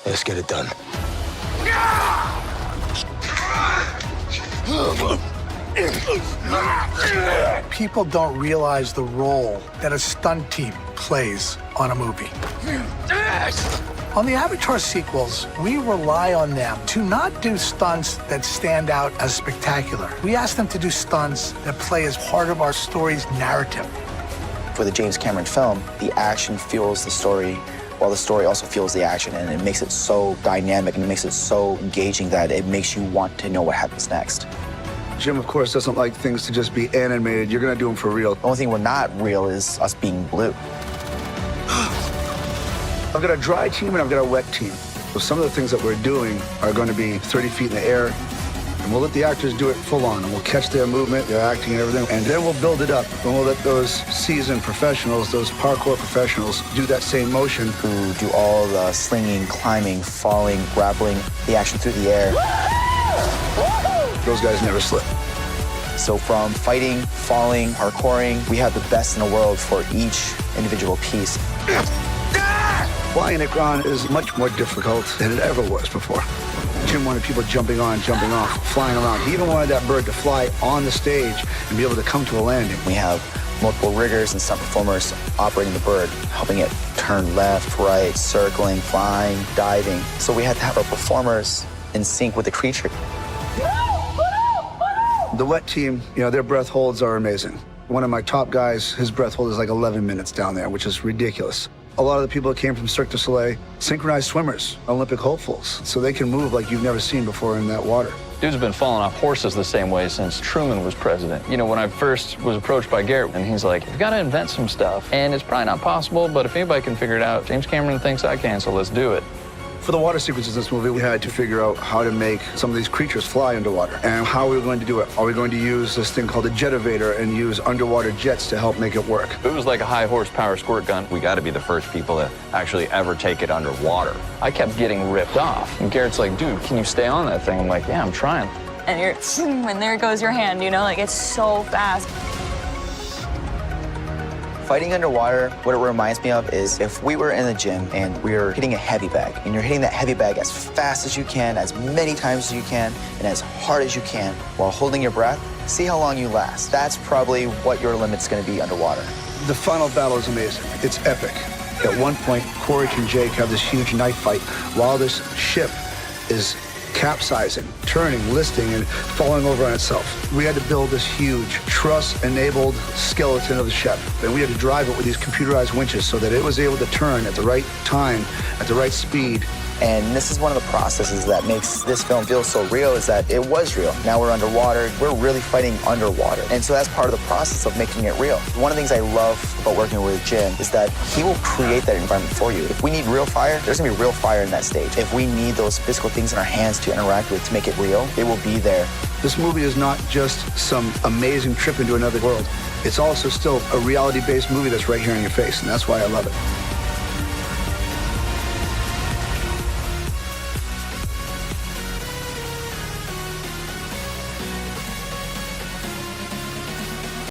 Let's get it done. People don't realize the role that a stunt team plays on a movie. On the Avatar sequels, we rely on them to not do stunts that stand out as spectacular. We ask them to do stunts that play as part of our story's narrative. For the James Cameron film, the action fuels the story, while the story also fuels the action, and it makes it so dynamic and it makes it so engaging that it makes you want to know what happens next. Jim, of course, doesn't like things to just be animated. You're gonna do them for real. The only thing we're not real is us being blue. I've got a dry team and I've got a wet team. So some of the things that we're doing are going to be 30 feet in the air, and we'll let the actors do it full on, and we'll catch their movement, their acting and everything, and then we'll build it up, and we'll let those seasoned professionals, those parkour professionals, do that same motion. Who do all the slinging, climbing, falling, grappling, the action through the air. Those guys never slip. So from fighting, falling, parkouring, we have the best in the world for each individual piece. Flying at ground is much more difficult than it ever was before. Jim wanted people jumping on, jumping off, flying around. He even wanted that bird to fly on the stage and be able to come to a landing. We have multiple riggers and stunt performers operating the bird, helping it turn left, right, circling, flying, diving. So we had to have our performers in sync with the creature. The wet team, you know, their breath holds are amazing. One of my top guys, his breath hold is like 11 minutes down there, which is ridiculous. A lot of the people that came from Cirque du Soleil, synchronized swimmers, Olympic hopefuls, so they can move like you've never seen before in that water. Dudes have been falling off horses the same way since Truman was president. You know, when I first was approached by Garrett, and he's like, you've got to invent some stuff, and it's probably not possible, but if anybody can figure it out, James Cameron thinks I can, so let's do it. For the water sequences in this movie, we had to figure out how to make some of these creatures fly underwater and how we were going to do it. Are we going to use this thing called a jetovator and use underwater jets to help make it work? If it was like a high horsepower squirt gun, we got to be the first people to actually ever take it underwater. I kept getting ripped off, and Garrett's like, dude, can you stay on that thing? I'm like, yeah, I'm trying. And and there goes your hand, you know, like it's so fast. Fighting underwater, what it reminds me of is if we were in the gym and we were hitting a heavy bag, and you're hitting that heavy bag as fast as you can, as many times as you can, and as hard as you can, while holding your breath, see how long you last. That's probably what your limit's gonna be underwater. The final battle is amazing. It's epic. At one point, Quaritch and Jake have this huge knife fight while this ship is capsizing, turning, listing, and falling over on itself. We had to build this huge truss-enabled skeleton of the ship, and we had to drive it with these computerized winches so that it was able to turn at the right time, at the right speed. And this is one of the processes that makes this film feel so real, is that it was real. Now we're underwater, we're really fighting underwater. And so that's part of the process of making it real. One of the things I love about working with Jim is that he will create that environment for you. If we need real fire, there's gonna be real fire in that stage. If we need those physical things in our hands to interact with to make it real, it will be there. This movie is not just some amazing trip into another world. It's also still a reality-based movie that's right here in your face, and that's why I love it.